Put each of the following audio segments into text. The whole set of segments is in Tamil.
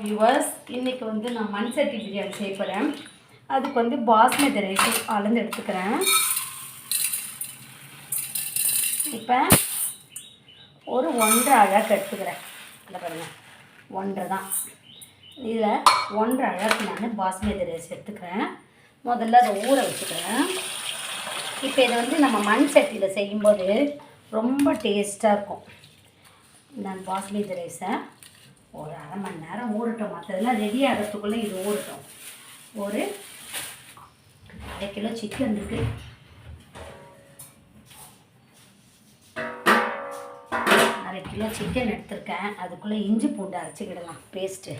வியூவர்ஸ், இன்றைக்கி வந்து நான் மண் சட்டி பிரியாணி செய்ய போகிறேன். அதுக்கு வந்து பாஸ்மதி ரைஸ் அளந்து எடுத்துக்கிறேன். இப்போ ஒரு 1.5 அழகு எடுத்துக்கிறேன். இல்லை பாருங்கள், 1.5 தான். இதில் 1.5 அழகு நான் பாஸ்மதி ரைஸ் எடுத்துக்கிறேன். முதல்ல அதை ஊற வச்சுக்கிறேன். இப்போ இதை வந்து நம்ம மண் சட்டியில் செய்யும்போது ரொம்ப டேஸ்ட்டாக இருக்கும். நான் பாஸ்மதி ரைஸை ஒரு அரை மணி நேரம் ஊறட்டும். மற்றதெல்லாம் ரெடி ஆகிறதுக்குள்ளே இது ஊறட்டும். ஒரு 1/2 கிலோ சிக்கன் இருக்குது. அரை கிலோ சிக்கன் எடுத்திருக்கேன். அதுக்குள்ளே இஞ்சி பூண்டு அரைச்சிக்கிடலாம், பேஸ்ட்டு.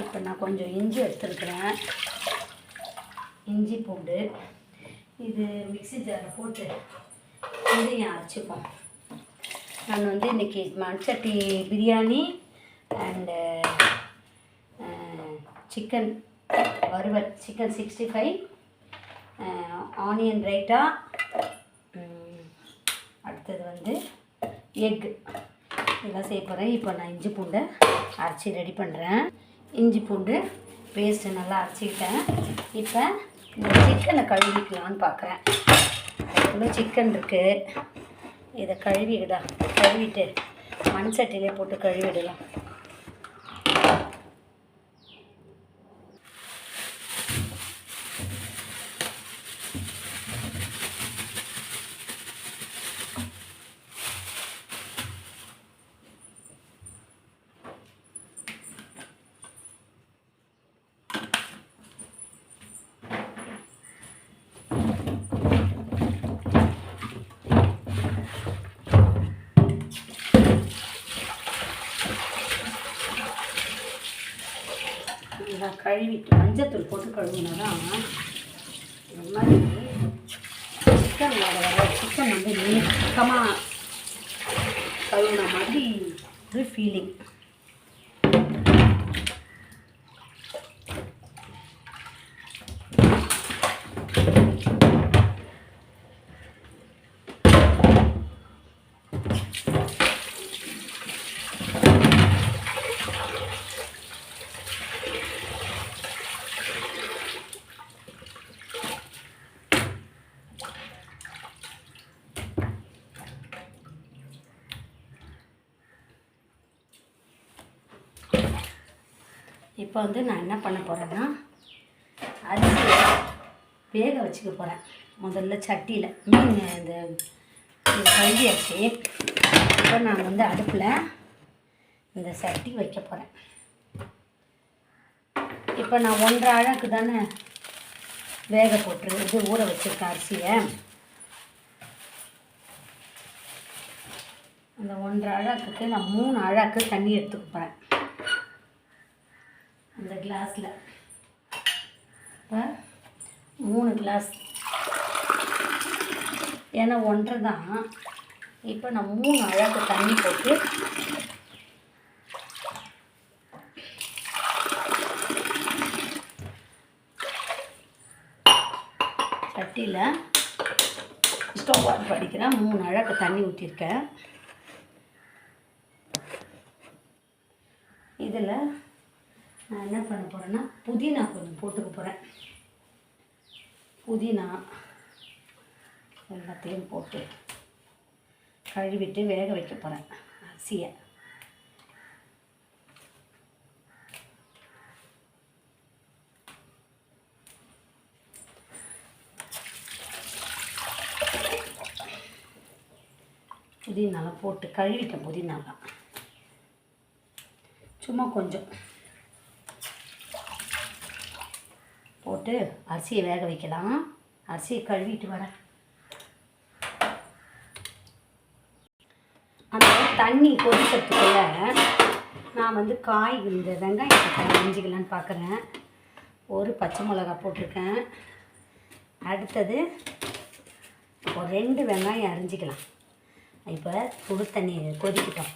இப்போ நான் கொஞ்சம் இஞ்சி எடுத்துருக்குறேன். இஞ்சி பூண்டு இது மிக்ஸி ஜாரில் போட்டு இதையும் அரைச்சிப்போம். நான் வந்து இன்றைக்கி மண் சட்டி பிரியாணி அண்டு சிக்கன் வறுவல், சிக்கன் 65, ஆனியன் ரைட்டா, அடுத்தது வந்து எக், இதெல்லாம் செய்ய போகிறேன். இப்போ நான் இஞ்சி பூண்டை அரைச்சி ரெடி பண்ணுறேன். இஞ்சி பூண்டு பேஸ்ட்டு நல்லா அரைச்சிக்கிட்டேன். இப்போ இந்த சிக்கனை கழுவிக்கலான்னு பார்க்குறேன். அதுக்குள்ளே சிக்கன் இருக்குது. இதை கழுவிட்டு மண் சட்டிலே போட்டு கழுவிடலாம். கழுவிட்டு மஞ்சத்தூள் போட்டு கழுவினா தான் இந்த மாதிரி சிக்கன் வந்து நெருக்கமாக கழுவின மாதிரி ஒரு ஃபீலிங். இப்போ வந்து நான் என்ன பண்ண போகிறேன்னா, அரிசி வேக வச்சுக்க போகிறேன். முதல்ல சட்டியில் மீன் இந்த கழுவியாச்சு. இப்போ நான் வந்து அடுப்பில் இந்த சட்டி வைக்க போகிறேன். இப்போ நான் 1.5 அழகு தானே வேக போட்டு ஊற வச்சுருக்கேன் அரிசியை. அந்த 1.5 அழகுக்கு நான் 3 அழகு தண்ணி எடுத்துக்க போகிறேன் இந்த கிளாஸில். இப்போ 3 கிளாஸ், ஏன்னா 1.5 தான். இப்போ நான் 3 அழகு தண்ணி போட்டு சட்டியில் ஸ்டவ் ஆன் பண்ணிக்கிறேன். 3 அழகு தண்ணி ஊற்றிருக்கேன். இதில் நான் என்ன பண்ண போகிறேன்னா, புதினா கொஞ்சம் போட்டுக்க போகிறேன். புதினா எல்லாத்தையும் போட்டு கழுவிட்டு வேக வைக்க போகிறேன் அரிசியை. புதினாலாம் போட்டு கழுவிட்டேன். புதினாலாம் சும்மா கொஞ்சம் போட்டு அரிசியை வேக வைக்கலாம். அரிசியை கழுவிட்டு வரேன். அந்த தண்ணி கொதிக்கிறதுக்குள்ள நான் வந்து இந்த வெங்காயத்தை அரிஞ்சிக்கலான்னு பார்க்குறேன். ஒரு பச்சை மிளகா போட்டிருக்கேன். அடுத்தது ஒரு 2 வெங்காயம் அரிஞ்சிக்கலாம். இப்போ சுடு தண்ணி கொதிக்கிட்டோம்.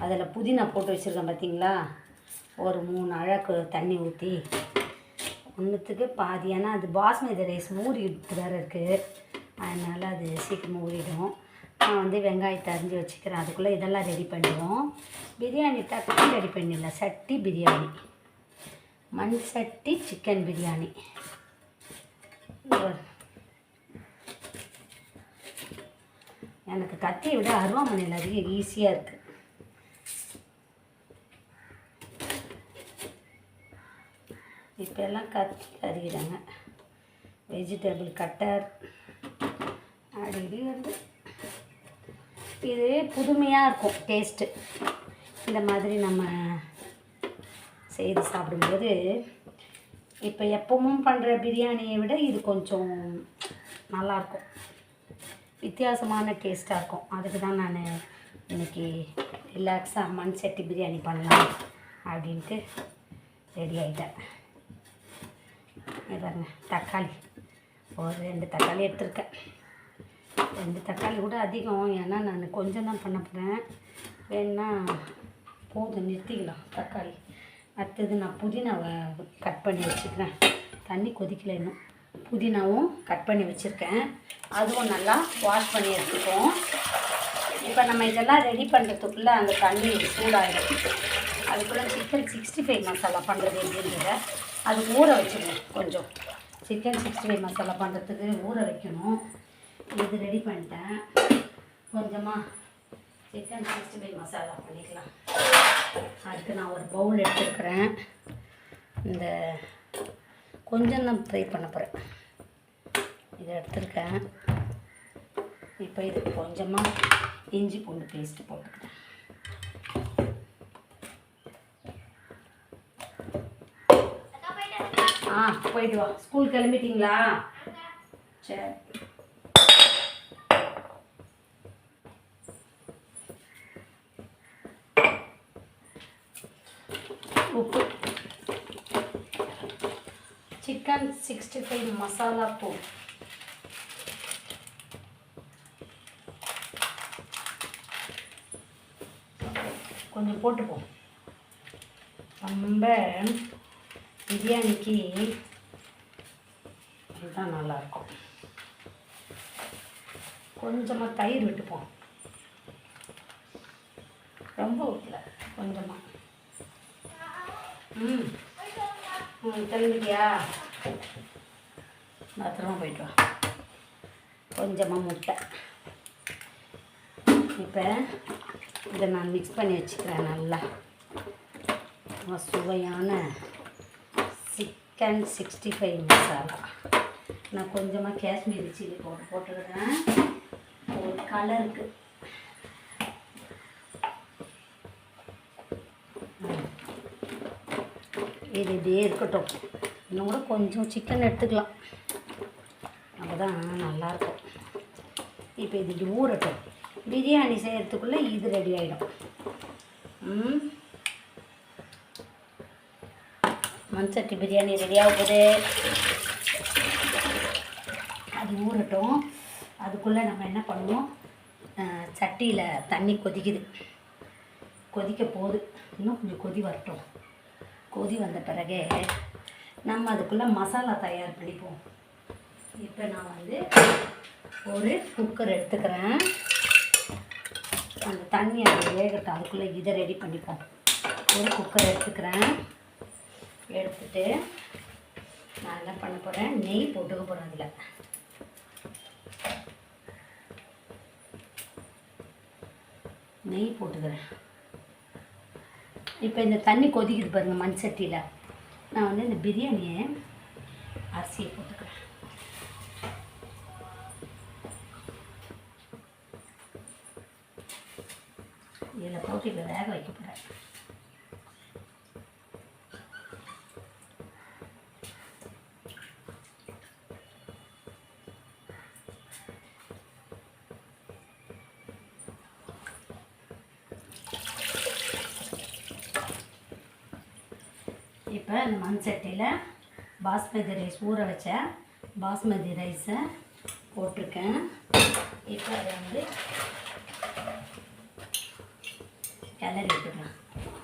அதில் புதினா போட்டு வச்சுருக்கேன் பார்த்தீங்களா. ஒரு 3 அழகு தண்ணி ஊற்றி, ஒன்றுத்துக்கு பாதி, ஏன்னா அது பாஸ்மதி ரைஸ் ஊறிட்டு வேறு இருக்குது. அதனால் அது சீக்கிரமாக ஊறிடும். நான் வந்து வெங்காயத்தை அரிஞ்சு வச்சுக்கிறேன். அதுக்குள்ளே இதெல்லாம் ரெடி பண்ணுவோம். பிரியாணி டக்குன்னு ரெடி பண்ணிடலாம். சட்டி பிரியாணி, மண் சட்டி சிக்கன் பிரியாணி. எனக்கு கத்தியை விட அருவாமனையில் அதிகம் ஈஸியாக இருக்குது. இப்போ எல்லாம் கத்தி அறிகிறாங்க. வெஜிடபிள் கட்டர் அப்படி வந்து இது புதுமையாக இருக்கும் டேஸ்ட்டு. இந்த மாதிரி நம்ம செய்து சாப்பிடும்போது இப்போ எப்பவும் பண்ணுற பிரியாணியை விட இது கொஞ்சம் நல்லாயிருக்கும், வித்தியாசமான டேஸ்ட்டாக இருக்கும். அதுக்கு தான் நான் இன்றைக்கி ரிலாக்ஸாக மண் சட்டி பிரியாணி பண்ணலாம் அப்படின்ட்டு ரெடி ஆகிட்டேன். பாருங்க, தக்காளி ஒரு 2 தக்காளி எடுத்துருக்கேன். 2 தக்காளி கூட அதிகம், ஏன்னா நான் கொஞ்சம் தான் பண்ண போகிறேன். வேணுன்னா போதும், நிறுத்திக்கலாம் தக்காளி. அடுத்தது நான் புதினாவை கட் பண்ணி வச்சுக்கிறேன். தண்ணி கொதிக்கல இன்னும். புதினாவும் கட் பண்ணி வச்சுருக்கேன். அதுவும் நல்லா வாஷ் பண்ணி எடுத்துப்போம். இப்போ நம்ம இதெல்லாம் ரெடி பண்ணுறதுக்குள்ளே அந்த தண்ணி சூடாகிடும். அதுக்குள்ளே சிக்கன் 65 மசாலா பண்ணுறது எப்படின்றத அதுக்கு ஊற வச்சுருவேன். கொஞ்சம் சிக்கன் 65 மசாலா பண்ணுறதுக்கு ஊற வைக்கணும். இது ரெடி பண்ணிட்டேன். கொஞ்சமாக சிக்கன் 65 மசாலா பண்ணிக்கலாம். அதுக்கு நான் ஒரு பவுல் எடுத்துருக்கிறேன். இந்த கொஞ்சம் தான் ஃப்ரை பண்ண போகிறேன். இதை எடுத்துருக்கேன். இப்போ இதுக்கு கொஞ்சமாக இஞ்சி பூண்டு பேஸ்ட்டு போட்டுக்கிறேன். போயிட்டு வா. ஸ்கூல் கிளம்பிட்டீங்களா? சரி. உப்பு, சிக்கன் 65 மசாலா தூள், கொஞ்சம் போட்டுப்போம். ரொம்ப பிரியாணிக்கு இதுதான் நல்லாயிருக்கும். கொஞ்சமாக தயிர் விட்டுப்போம். ரொம்ப ஊற்றல, கொஞ்சமாக. கிளம்பிட்டியா? பத்திரமா போயிட்டு வா. கொஞ்சமாக முட்டை. இப்போ இதை நான் மிக்ஸ் பண்ணி வச்சுக்கிறேன். நல்லா சுவையான சிக்கன் 65 மசாலா. நான் கொஞ்சமாக காஷ்மீரி சில்லி பவுடர் போட்டுக்கிறேன் ஒரு கலருக்கு. இது இப்படியே இருக்கட்டும். இன்னும் கூட கொஞ்சம் சிக்கன் எடுத்துக்கலாம், அப்போ தான் நல்லாயிருக்கும். இப்போ இது இப்படி ஊறட்டும். பிரியாணி செய்கிறதுக்குள்ளே இது ரெடி ஆகிடும். மண் சட்டி பிரியாணி ரெடி ஆகுது. அது ஊறட்டும். அதுக்குள்ளே நம்ம என்ன பண்ணுவோம், சட்டியில் தண்ணி கொதிக்குது, கொதிக்க போகுது. இன்னும் கொஞ்சம் கொதி வரட்டும். கொதி வந்த பிறகு நம்ம அதுக்குள்ளே மசாலா தயார் பண்ணிப்போம். இப்போ நான் வந்து ஒரு குக்கர் எடுத்துக்கிறேன். அந்த தண்ணி அதை வேகட்டும். அதுக்குள்ளே இதை ரெடி பண்ணிப்போம். ஒரு குக்கர் எடுத்துக்கிறேன். எடுத்துட்டு நான் என்ன பண்ண போகிறேன், நெய் போட்டுக்க போகிறேன். அதில் நெய் போட்டுக்கிறேன். இப்போ இந்த தண்ணி கொதிக்குது பாருங்கள் மண் சட்டியில். நான் வந்து இந்த பிரியாணியை அரிசியை போட்டுக்கிறேன். இதில் போட்டு இப்போ வேக வைக்க போகிறேன். இப்போ இந்த மண் சட்டியில் பாஸ்மதி ரைஸ், ஊற வச்ச பாஸ்மதி ரைஸை போட்டிருக்கேன். இப்போ அதை வந்து கிளறி விட்டுக்கலாம்.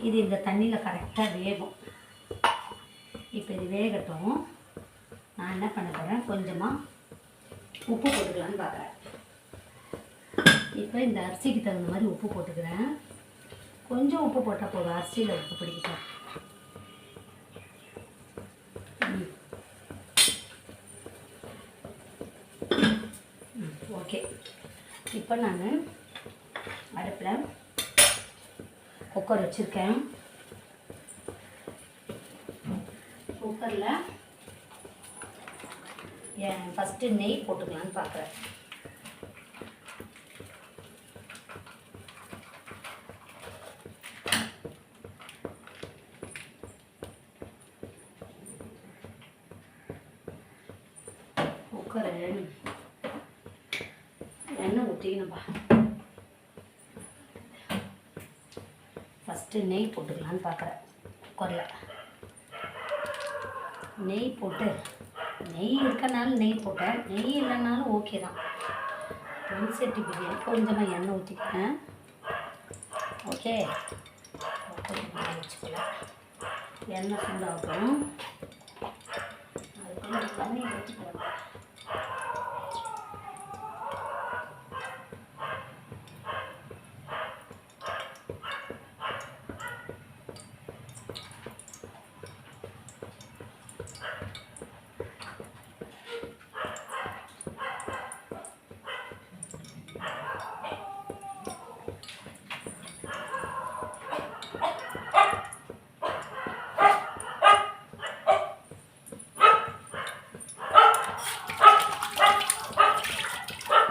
இது இந்த தண்ணியில் கரெக்டாக வேகும். இப்போ இது வேகட்டும். நான் என்ன பண்ண போகிறேன், கொஞ்சமாக உப்பு போட்டுக்கலான்னு பார்க்குறேன். இப்போ இந்த அரிசிக்கு தகுந்த மாதிரி உப்பு போட்டுக்கிறேன். கொஞ்சம் உப்பு போட்டால் போதும், அரிசியில் உப்பு பிடிக்கிட்டோம். ஓகே. இப்போ நான் அடுப்பில் குக்கர் வச்சுருக்கேன். குக்கரில் ஃபஸ்ட்டு நெய் போட்டுக்கலான்னு பார்க்குறேன். குக்கரை எண்ணெய் ஊற்றிக்கணும்பா. ஃபஸ்ட்டு நெய் போட்டுக்கலான்னு பார்க்குறேன். குக்கரில் நெய் போட்டு, நெய் இருக்கனாலும் நெய் போட்டேன், நெய் இல்லைனாலும் ஓகே தான். மண்சட்டி பிரியாணி கொஞ்சமாக எண்ணெய் ஊற்றிக்கிறேன். ஓகே, வச்சுக்கலாம். எண்ணெய் சூடாகட்டும். அது கொஞ்சம் தண்ணி ஊற்றிக்கலாம்.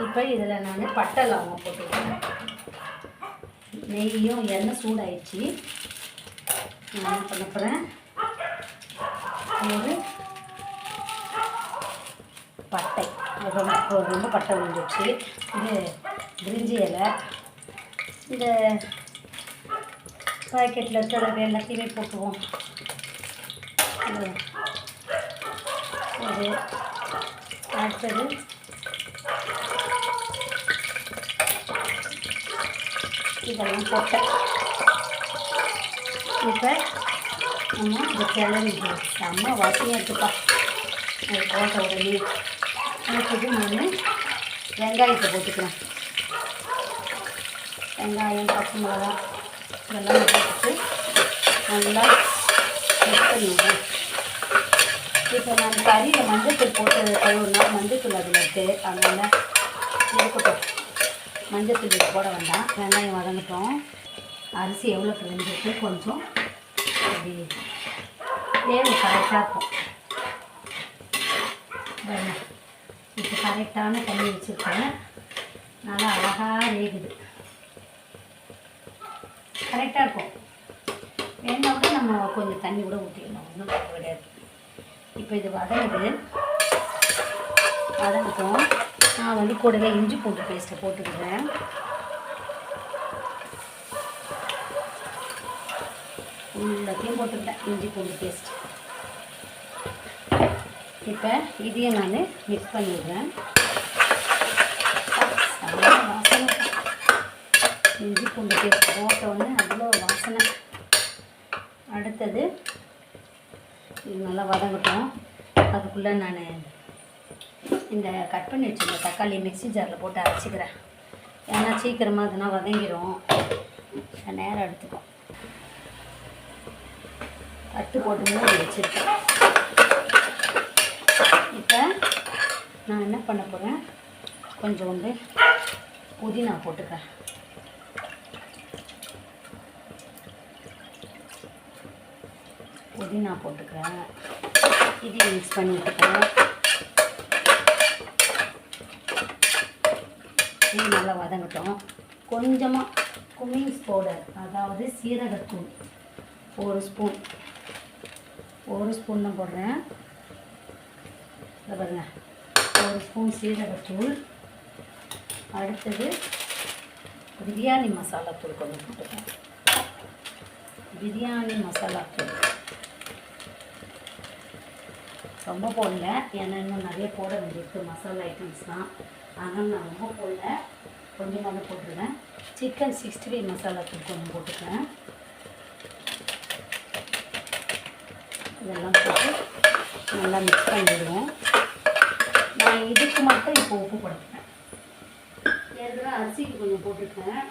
இப்போ இதில் நான் பட்டை லவங்கம் போட்டுக்கிறேன். நெய்யும் எண்ணெய் சூடாயிடுச்சு. நான் என்ன பண்ண போகிறேன், ஒரு பட்டை ரொம்ப பட்டை விழுந்துச்சு. இது பிரிஞ்சி இலை, இந்த பாக்கெட்டில் இருக்கிற எல்லாத்தையுமே போட்டுவோம். அது அடுத்தது இதெல்லாம் போட்டேன். இப்போ நம்ம இந்த கிளறி செம்ம வாசனையாக இருக்குப்பா. அது போட்ட உடனே அடுத்தது நான் வெங்காயத்தை போட்டுக்கிறேன். வெங்காயம், பச்சை மிளகா இதெல்லாம் போட்டுட்டு நல்லா மிக்ஸ் பண்ணி விடுறேன். இப்போ நான் கறியில் மஞ்சத்தூள் போட்டு கழுவுனா மஞ்சத்தூள் அதில் இருக்குது, அதனால் இருக்கட்டும். மஞ்சத்தூள் போட வேண்டாம். வெங்காயம் வதங்கட்டும். அரிசி எவ்வளோ வெந்திருக்கு, கொஞ்சம் அப்படி வேவு கரெக்டாக இருக்கும். இப்போ கரெக்டான தண்ணி வச்சுருக்கேன். நல்லா அழகாக வேகுது. கரெக்டாக இருக்கும். வேணால் கூட நம்ம கொஞ்சம் தண்ணி கூட ஊற்றிடலாம், ஒன்றும் தப்பு கிடையாது. இப்போ இது வதங்கட்டும். நான் கூடவே இஞ்சி பூண்டு பேஸ்ட்டை போட்டுக்கிறேன். எல்லாத்தையும் போட்டுக்கிட்டேன் இஞ்சி பூண்டு பேஸ்ட். இப்போ இதையும் நான் மிக்ஸ் பண்ணிடுறேன். வாசனை, இஞ்சி பூண்டு பேஸ்ட் போட்டோன்னே அவ்வளோ வாசனை. அடுத்தது இது நல்லா வதங்கட்டும். அதுக்குள்ளே நான் இந்த கட் பண்ணி வச்சுருந்த தக்காளி மிக்ஸி ஜாரில் போட்டு அரைச்சிக்கிறேன். ஏன்னா சீக்கிரமாக அதுனா வதங்கிடும், நேரம் எடுத்துக்கும். தட்டு போட்டு மூடி வச்சுருக்கேன். இப்போ நான் என்ன பண்ண போகிறேன், கொஞ்சோண்டு புதினா போட்டுக்கிறேன். புதினா போட்டுக்கிறேன். இது மிக்ஸ் பண்ணி விட்டுக்கிறேன். இது நல்லா வதங்கட்டும். கொஞ்சமாக குமின்ஸ் பவுடர், அதாவது சீரகத்தூள் ஒரு ஸ்பூன் தான் போடுறேன். இதை பாருங்க, ஒரு ஸ்பூன் சீரகத்தூள். அடுத்தது பிரியாணி மசாலா தூள் கொஞ்சம் போட்டுக்கிறேன். பிரியாணி மசாலா தூள் ரொம்ப போடல, ஏன்னா இன்னும் நிறைய போட வேண்டியிருக்கு மசாலா ஐட்டம்ஸ்லாம். அதனால் நான் ரொம்ப போடல, கொஞ்சமாக போட்டுருவேன். சிக்கன் 65 மசாலா தூள் கொஞ்சம் போட்டுக்கிறேன். இதெல்லாம் போட்டு நல்லா மிக்ஸ் பண்ணிவிடுவோம். நான் இதுக்கு மட்டும் இப்போ உப்பு போட்டுக்கிறேன். ஏற்கனவே அரிசிக்கு கொஞ்சம் போட்டுருக்கேன்.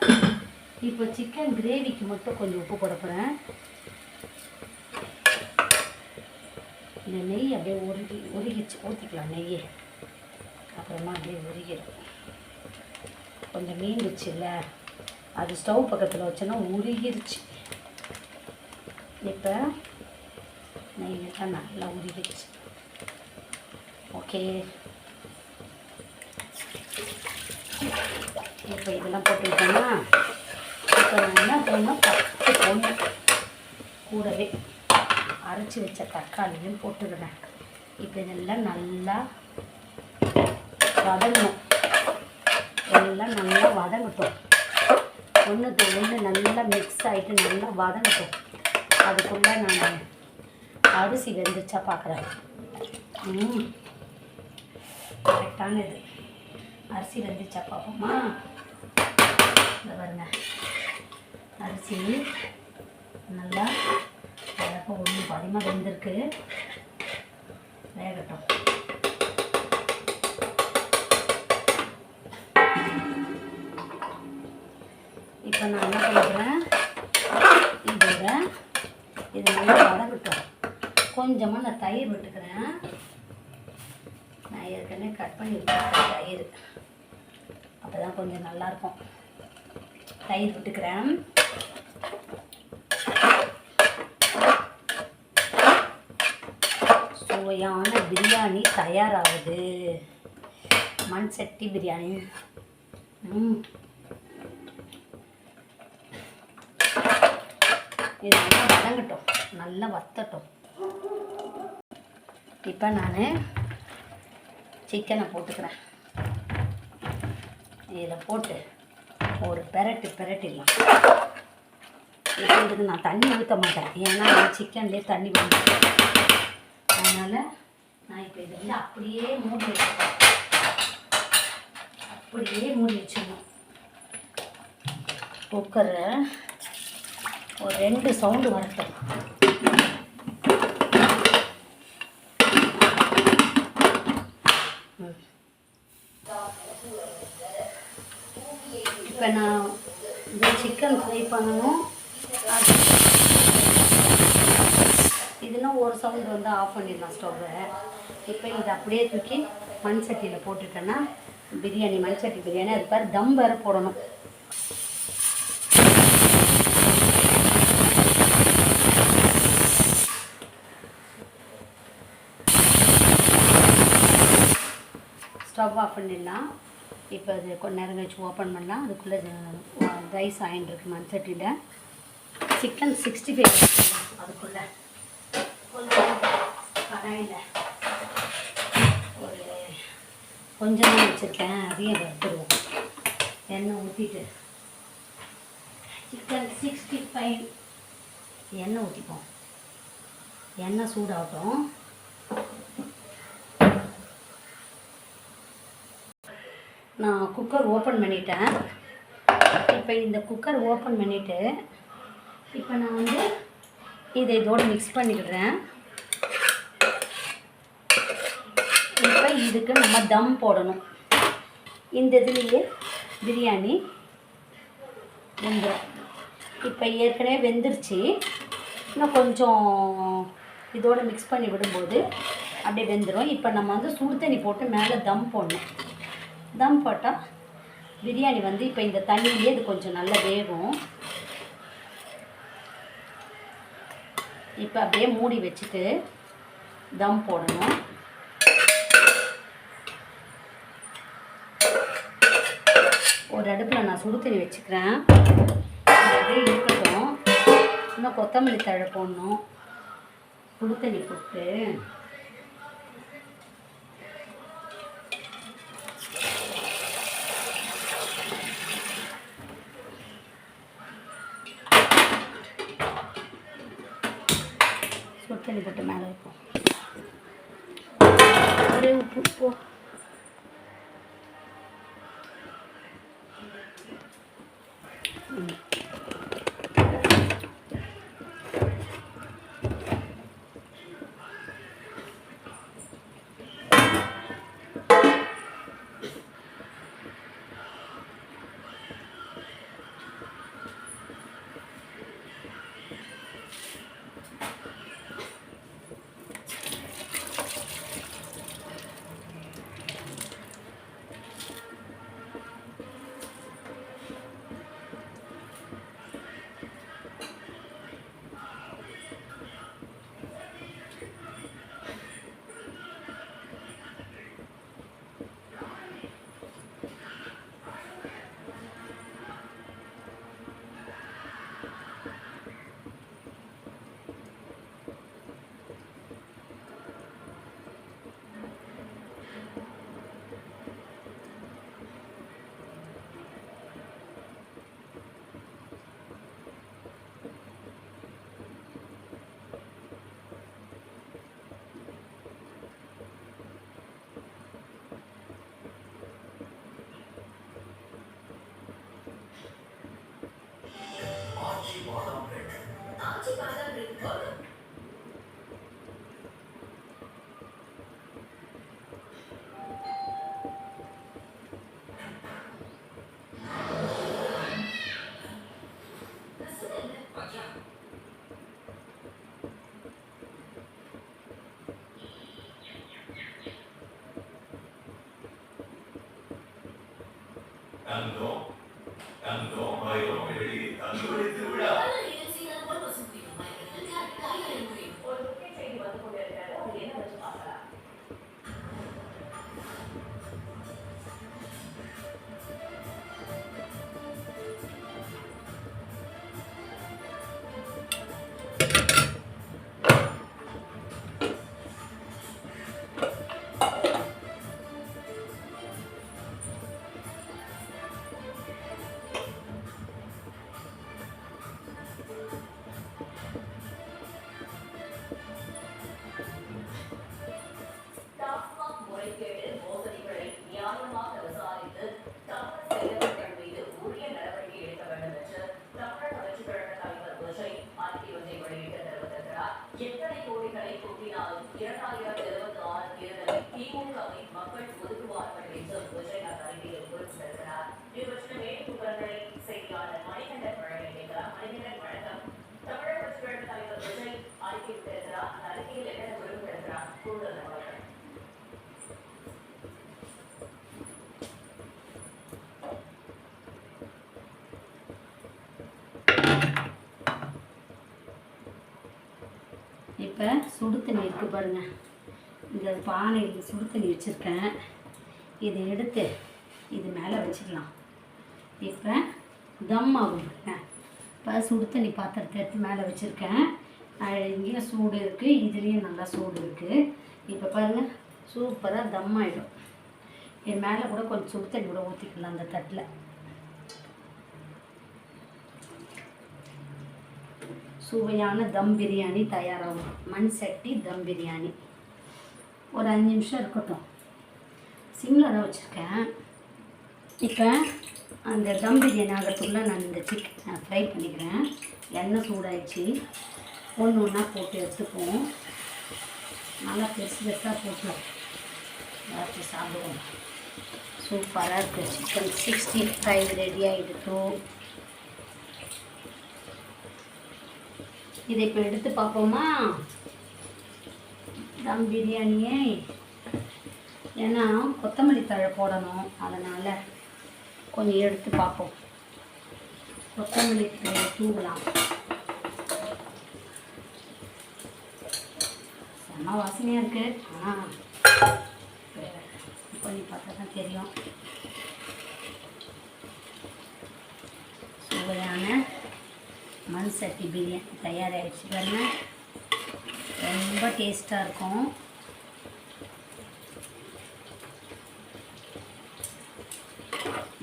இப்போ சிக்கன் கிரேவிக்கு மட்டும் கொஞ்சம் உப்பு போட போகிறேன். இந்த நெய் அப்படியே உருகிச்சு ஊற்றிக்கலாம். நெய்யை அப்புறமா அப்படியே உருகிடும். கொஞ்சம் மீந்துச்சு இல்லை, அது ஸ்டவ் பக்கத்தில் வச்சோன்னா உருகிருச்சு. இப்போ நெய்யெல்லாம் நல்லா உருகிருச்சு. ஓகே, இப்போ இதெல்லாம் போட்டுக்கிட்டோன்னா இப்போ நான் என்ன பண்ணணும், 10 பொண்ணு கூடவே அரைச்சி வச்ச தக்காளியும் போட்டுக்கிறேன். இப்போ இதெல்லாம் நல்லா வதங்கணும். எல்லாம் நல்லா வதங்கட்டும். ஒன்றுக்கு ஒன்று நல்லா மிக்ஸ் ஆகிட்டு நல்லா வதங்கட்டும். அதுக்குள்ளே நான் அரிசி வெந்துச்சா பார்க்குறேன். கரெக்டான இது. அரிசி வெந்துச்சா பார்ப்போமா? இந்த பாருங்க, அரிசி நல்லா அழகாக ஒன்று பாதிமாக வெந்திருக்கு. வேகட்டும். இப்போ நான் என்ன பண்ணிக்கிறேன், இது நல்லா வதங்கட்டும். கொஞ்சமாக நான் தயிர் விட்டுக்கிறேன். நான் ஏற்கனவே கட் பண்ணி விட்டுக்கிறேன் தயிர், அப்போ தான் கொஞ்சம் நல்லாயிருக்கும். தயிர் விட்டுக்கிறேன். சுவையான பிரியாணி தயாராகுது. மண் சட்டி பிரியாணி. இது நல்லா வதங்கட்டும், நல்லா வத்தட்டும். இப்போ நான் சிக்கனை போட்டுக்கிறேன். இதில் போட்டு ஒரு பெரட்டிடலாம். இப்போ இதுக்கு நான் தண்ணி ஊற்ற மாட்டேன், ஏன்னா சிக்கன்லேயே தண்ணி வந்துடும். அதனால் நான் இப்போ இதை வந்து அப்படியே மூடி வச்சுப்பேன். அப்படியே மூடி வச்சிடணும். குக்கரை ஒரு 2 சவுண்டு வரட்டும். இப்போ நான் இந்த சிக்கன் ஃப்ரை பண்ணணும். இதெல்லாம் ஒரு சவுண்டு வந்து ஆஃப் பண்ணிடலாம் ஸ்டவ்வை. இப்போ இதை அப்படியே தூக்கி மண் சட்டியில் போட்டுட்டேன்னா பிரியாணி, மண் சட்டி பிரியாணி. அது பேர் தம் வேறு போடணும். ஸ்டவ் ஆஃப் பண்ணிடலாம். இப்போ அது கொஞ்ச நேரம் கழிச்சு ஓப்பன் பண்ணலாம். அதுக்குள்ளே ரைஸ் ஆயின்ருக்கு மண் சட்டியில். சிக்கன் 65 அதுக்குள்ளே கொஞ்சம் கடாயில் ஒரு கொஞ்சம் தான் வச்சுருக்கேன். அதையும் வறுத்துருவோம். எண்ணெய் ஊற்றிட்டு சிக்கன் 65 எண்ணெய் ஊற்றிப்போம். எண்ணெய் சூடாகட்டும். நான் குக்கர் ஓப்பன் பண்ணிட்டேன். இப்போ இந்த குக்கர் ஓப்பன் பண்ணிவிட்டு இப்போ நான் வந்து இதை இதோடு மிக்ஸ் பண்ணிக்கிடுறேன். இப்போ இதுக்கு நம்ம தம் போடணும். இந்த இதுலேயே பிரியாணி வெந்துடும். இப்போ ஏற்கனவே வெந்துருச்சு. இன்னும் கொஞ்சம் இதோடு மிக்ஸ் பண்ணி விடும்போது அப்படியே வெந்துடும். இப்போ நம்ம வந்து சுடு தண்ணி போட்டு மேலே தம் போடணும். தம் போட்டால் பிரியாணி வந்து இப்போ இந்த தண்ணியிலே இது கொஞ்சம் நல்லா வேகும். இப்போ அப்படியே மூடி வச்சுட்டு தம் போடணும். ஒரு அடுப்பில் நான் சுடு தண்ணி வச்சுக்கிறேன். அப்படியே இருக்கட்டும். இன்னும் கொத்தமல்லி தழை போடணும். சுடு தண்ணி போட்டு சுடு தண்ணி போட்டு மேலே வைப்போம். ஒரே உப்பு போ. இப்போ சுடு தண்ணி இருக்குது பாருங்கள், இந்த பானையில் சுடு தண்ணி வச்சுருக்கேன். இதை எடுத்து இது மேலே வச்சுக்கலாம். இப்போ தம் ஆகும். இப்போ சுடு தண்ணி பாத்திரத்தை எடுத்து மேலே வச்சுருக்கேன். இங்கேயும் சூடு இருக்குது, இதுலேயும் நல்லா சூடு இருக்குது. இப்போ பாருங்கள், சூப்பராக தம் ஆகிடும். இது மேலே கூட கொஞ்சம் சுடு தண்ணி கூட ஊற்றிக்கலாம் அந்த தட்டில். சுவையான தம் பிரியாணி தயாராகும். மண் சட்டி தம் பிரியாணி. ஒரு 5 நிமிஷம் இருக்கட்டும். சிம்மில் தான் வச்சுருக்கேன். இப்போ அந்த தம் பிரியாணி ஆகிறதுக்குள்ளே நான் இந்த சிக்கன் ஃப்ரை பண்ணிக்கிறேன். எண்ணெய் சூடாயிடுச்சு. ஒன்று ஒன்றா போட்டு எடுத்துப்போம். நல்லா பெருசு பெருசாக போட்டு எல்லாத்தையும் சாப்பிடுவோம். சூப்பராக இருக்குது. சிக்கன் 65 ரெடி ஆகிடுதோ. இதை இப்போ எடுத்து பார்ப்போமா தம் பிரியாணியே. ஏன்னா கொத்தமல்லி தழை போடணும், அதனால் கொஞ்சம் எடுத்து பார்ப்போம். கொத்தமல்லி தழை தூவலாம். செம்ம வாசனையாக இருக்குது. ஆனால் பண்ணி பார்த்தா தான் தெரியும். சுவையான மண் சட்டி பிரியாணி தயாராகிடுச்சு பாருங்க. ரொம்ப டேஸ்ட்டாக இருக்கும்.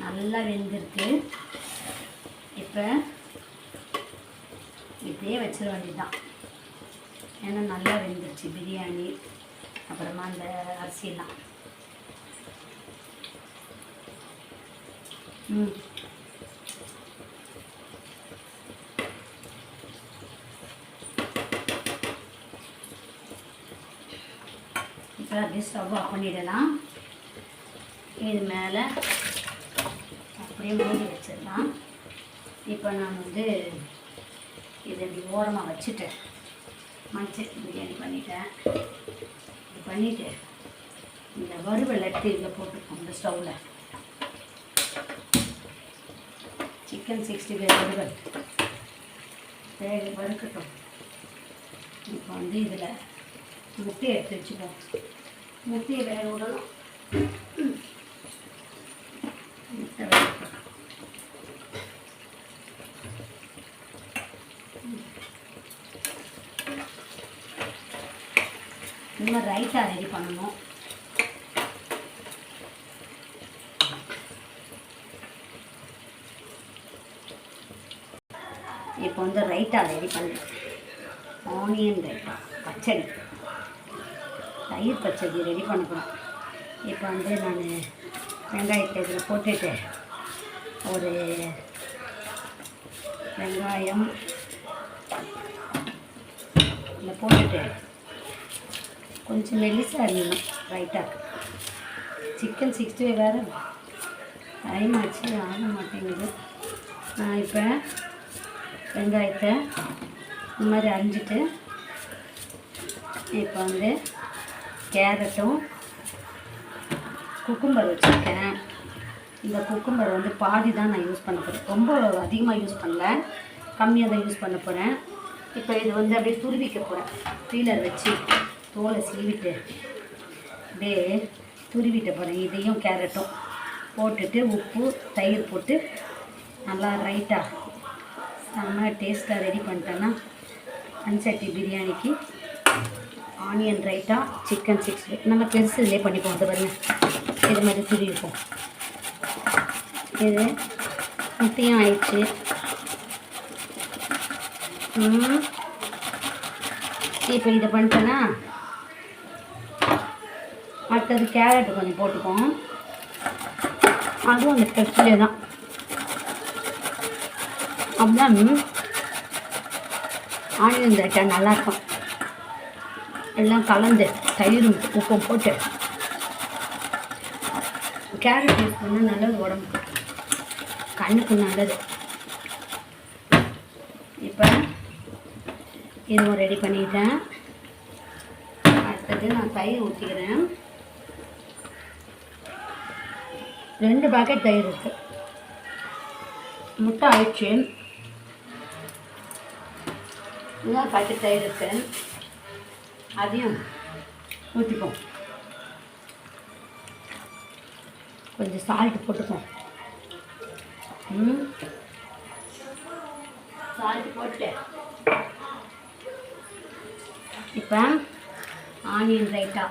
நல்லா வெந்திருக்கு. இப்போ இப்படியே வச்சிட வேண்டியதுதான். ஏன்னா நல்லா வெந்துருச்சு பிரியாணி. அப்புறமா அந்த அரிசியெல்லாம் இப்போ அப்படியே ஸ்டவ் ஆஃப் பண்ணிடலாம். இது மேலே அப்படியே மூடி வச்சிடலாம். இப்போ நான் இதை இப்படி ஓரமாக வச்சுட்டேன். மஞ்சள் பிரியாணி பண்ணிட்டேன். இது பண்ணிவிட்டு இந்த வறுவல் எடுத்து இதில் போட்டுருக்கோம். இந்த ஸ்டவ்வில் சிக்கன் 65 வறுவல் வேக வறுக்கட்டும். இப்போ இதில் முட்டையை எடுத்து வச்சுப்போம். முட்டையை வேக விடணும். முட்டை வேகட்டும். இந்த மாதிரி ரைட்டாக ரெடி பண்ணணும். இப்போ ரைட்டாக ரெடி பண்ணுறேன். ஆனியன் ரைட்டா, பச்சடி, தயிர் பச்சடி ரெடி பண்ணிக்கிறோம். இப்போ நான் வெங்காயத்தை இதில் போட்டுட்டு ஒரு வெங்காயம் இதில் போட்டுட்டு கொஞ்சம் மெல்லிசாக அரியணும் ரைட்டாக. சிக்கன் 65 வேறு டைம் ஆச்சு, ஆக மாட்டேங்குது. நான் இப்போ வெங்காயத்தை இந்த மாதிரி அரிஞ்சிட்டு இப்போ கேரட்டும் குக்கும்பர் வச்சுருக்கேன். இந்த குக்கும்பர் வந்து பாதி தான் நான் யூஸ் பண்ண போகிறேன், ரொம்ப அதிகமாக யூஸ் பண்ணல, கம்மியாக தான் யூஸ் பண்ண போகிறேன். இப்போ இது வந்து அப்படியே துருவிக்க போகிறேன், பீலர் வச்சு தோலை சீவிட்டு அப்படியே துருவிட்ட போகிறேன். இதையும் கேரட்டும் போட்டுட்டு உப்பு தயிர் போட்டு நல்லா ரைட்டாக செம்ம டேஸ்ட்டாக ரெடி பண்ணிட்டேன்னா மண்சட்டி பிரியாணிக்கு ஆனியன் ரைட்டா சிக்கன் 60 நம்ம பெருசு இதிலே பண்ணிப்போம். அது பாருங்க, இது மாதிரி துருவிப்போம். இது முட்டையும் ஆயிடுச்சு. இப்போ இதை பண்ணிட்டேன்னா அடுத்தது கேரட்டு கொஞ்சம் போட்டுப்போம். அதுவும் அந்த ஸ்டெப்ஸ்லேயே தான். அப்படிதான் ஆனியன் ரைட்டா நல்லாயிருக்கும். எல்லாம் கலந்து தயிரும் உப்பும் போட்டு கேரட் யூஸ் பண்ணால் நல்லது, உடம்புக்கு கண்ணுக்கு நல்லது. இப்போ இதுவும் ரெடி பண்ணிட்டேன். அடுத்தது நான் தயிர் ஊற்றிக்கிறேன். 2 பாக்கெட் தயிர் இருக்குது. முட்டை ஆயிடுச்சு. இன்னும் பாக்கெட் தயிர் இருக்குது, அதையும் ஊற்றிப்போம். கொஞ்சம் சால்ட்டு போட்டுப்போம். சால்ட்டு போட்டு இப்போ ஆனியன் ரைட்டா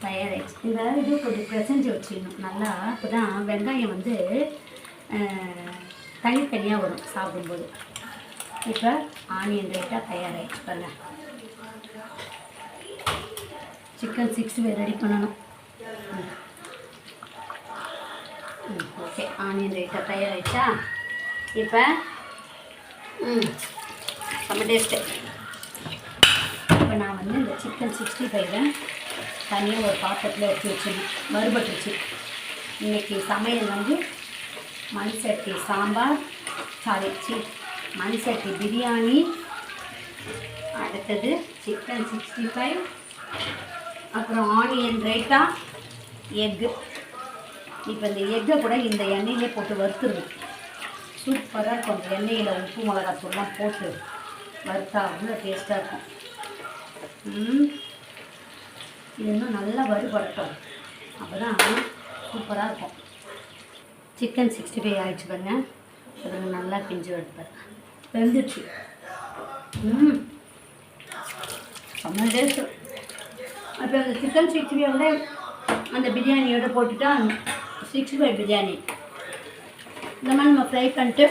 தயாராகிடுச்சு. இந்த இது கொஞ்சம் பிசைஞ்சு வச்சிடணும் நல்லா, அப்போ தான் வெங்காயம் வந்து தனித்தனியாக வரும் சாப்பிடும்போது. இப்போ ஆனியன் ரைட்டா தயாராகிடுச்சு பாருங்க. சிக்கன் 60 ரெடி பண்ணணும். ஓகே, ஆனியன் ரைட்டா தயாராகிடுச்சா? இப்போ நம்ம டேஸ்ட்டு. இப்போ நான் வந்து இந்த சிக்கன் 65 தனியாக ஒரு பாத்திரத்தில் எடுத்து வச்சிடணும். வறுபட்டுருச்சு. இன்றைக்கி சமையல் வந்து மண்சட்டி சாம்பார், மண்சட்டி பிரியாணி, அடுத்தது சிக்கன் 65, அப்புறம் ஆனியன் ரைட்டா, எக்கு. இப்போ இந்த எக்கை கூட இந்த எண்ணெயிலே போட்டு வறுத்துருவோம். சூப்பராக இருக்கும். அந்த எண்ணெயில் உப்பு மிளகாத்தூள்லாம் போட்டு வறுத்தா அவ்வளோ டேஸ்ட்டாக இருக்கும். இது இன்னும் நல்லா வறுபடட்டும், அப்போ தான் சூப்பராக இருக்கும். சிக்கன் 65 ஆகிடுச்சு பாருங்க. அது நல்லா பிஞ்சு எடுப்பார், வெந்துடுச்சு. செம்ம டேஸ்ட்டு. அப்போ அந்த சிக்கன் 65 அந்த பிரியாணியோட போட்டுட்டா 65 பிரியாணி. இந்த மாதிரி நம்ம ஃப்ரை பண்ணிட்டு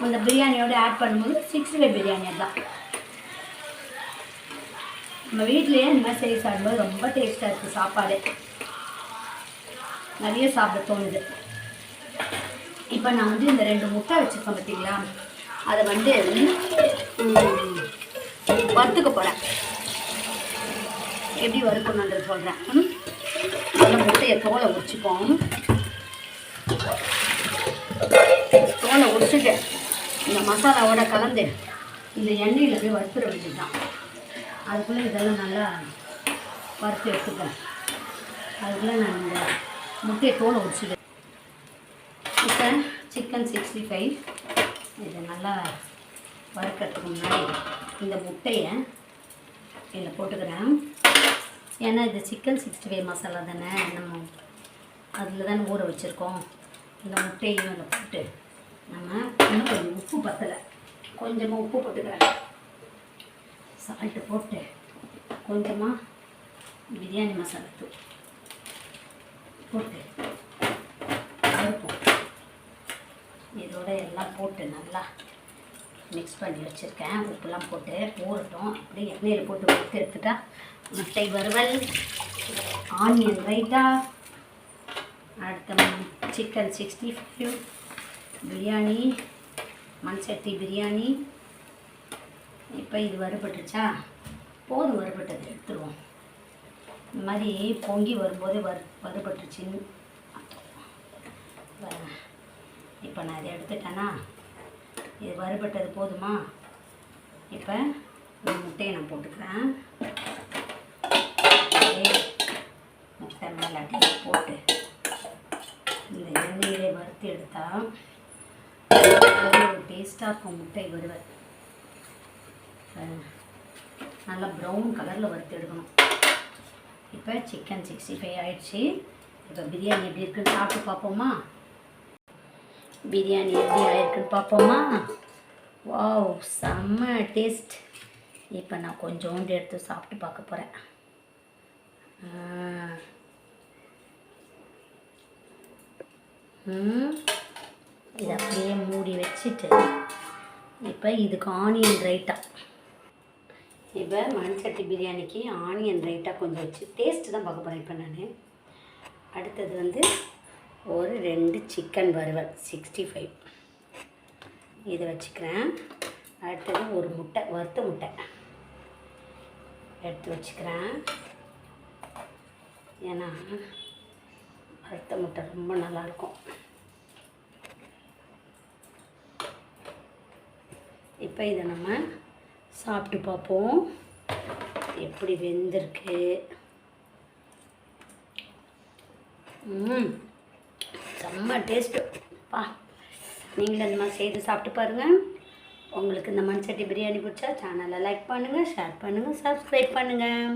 அந்த பிரியாணியோடு ஆட் பண்ணும்போது 65 பிரியாணி. தான் நம்ம வீட்லேயே இந்த மாதிரி செய்ய சாப்பிடும்போது ரொம்ப டேஸ்ட்டாக இருக்குது. சாப்பாடு நிறைய சாப்பிட தோணுது. இப்போ நான் வந்து இந்த 2 முட்டை வச்சுருக்கேன் பார்த்தீங்களா, அதை வந்து வறுத்துக்க போகிறேன். எப்படி வறுக்கணுன்றது சொல்கிறேன். அந்த முட்டையை தோலை உரிச்சிப்போம். தோலை உரிச்சிட்டு இந்த மசாலாவோட கலந்து இந்த எண்ணெயில் போய் வறுத்துற வேண்டியது தான். அதுக்குள்ளே இதெல்லாம் நல்லா வறுத்து எடுத்துப்பேன். அதுக்குள்ளே நான் இந்த முட்டையை தோலை உரிச்சிடுவேன். இப்போ சிக்கன் 65 இதை நல்லா வறுக்கிறதுக்கு முன்னாடி இந்த முட்டையை இதில் போட்டுக்கிறேன். ஏன்னா இது சிக்கன் 65 மசாலா தானே, நம்ம அதில் தானே ஊற வச்சுருக்கோம். இந்த முட்டையும் அதில் போட்டு நம்ம இன்னும் கொஞ்சம் உப்பு பத்தலை, கொஞ்சமாக உப்பு போட்டுக்கிறேன். சால்ட்டு போட்டு கொஞ்சமாக பிரியாணி மசாலா தூள் போட்டு வறுப்போம். இதோட எல்லாம் போட்டு நல்லா மிக்ஸ் பண்ணி வச்சுருக்கேன். உப்புலாம் போட்டு ஊறட்டும். அப்படியே எண்ணெயில் போட்டு வறுத்து எடுத்துட்டா முட்டை வறுவல், ஆனியன் ரைட்டா, அடுத்த சிக்கன் 65 பிரியாணி, மண்சட்டி பிரியாணி. இப்போ இது வறுபட்டுச்சா? போதும், வறுபட்டது எடுத்துருவோம். இந்த மாதிரி பொங்கி வரும்போதே வறுபட்டுருச்சின்னு. இப்போ நான் இதை எடுத்துட்டேன்னா இது வறுபட்டது போதுமா? இப்போ இந்த முட்டையை நான் போட்டுக்கிறேன். முட்டை மேலே போட்டு இந்த எண்ணெயில் டேஸ்ட்டாக இருக்கும் முட்டை வறுவல். நல்லா ப்ரௌன் கலரில் வறுத்து எடுக்கணும். இப்போ சிக்கன் 65 ஆயிடுச்சு. இப்போ பிரியாணி எப்படி இருக்குன்னு சாப்பிட்டு பார்ப்போமா? பிரியாணி எப்படி ஆயிருக்குன்னு பார்ப்போமா? வாவ், செம்ம டேஸ்ட். இப்போ நான் கொஞ்சோண்டு எடுத்து சாப்பிட்டு பார்க்க போகிறேன். இதை அப்படியே மூடி வச்சுட்டு இப்போ இதுக்கு ஆனியன் ரைட்டா. இப்போ மண்சட்டி பிரியாணிக்கு ஆனியன் ரைட்டாக கொஞ்சம் வச்சு டேஸ்ட்டு தான் பார்க்க போகிறேன். இப்போ நான் அடுத்தது வந்து ஒரு 2 சிக்கன் வறுவல் 65 இதை வச்சுக்கிறேன். அடுத்தது ஒரு முட்டை, வறுத்த முட்டை எடுத்து வச்சுக்கிறேன். ஏன்னா வறுத்த முட்டை ரொம்ப நல்லாயிருக்கும். இப்போ இதை நம்ம சாப்பிட்டு பார்ப்போம் எப்படி வெந்திருக்கு. செம்ம டேஸ்ட்டு பா. நீங்களும் இந்த மாதிரி செய்து சாப்பிட்டு பாருங்கள். உங்களுக்கு இந்த மண்சட்டி பிரியாணி பிடிச்சா சேனலை லைக் பண்ணுங்கள், ஷேர் பண்ணுங்கள், சப்ஸ்கிரைப் பண்ணுங்கள்.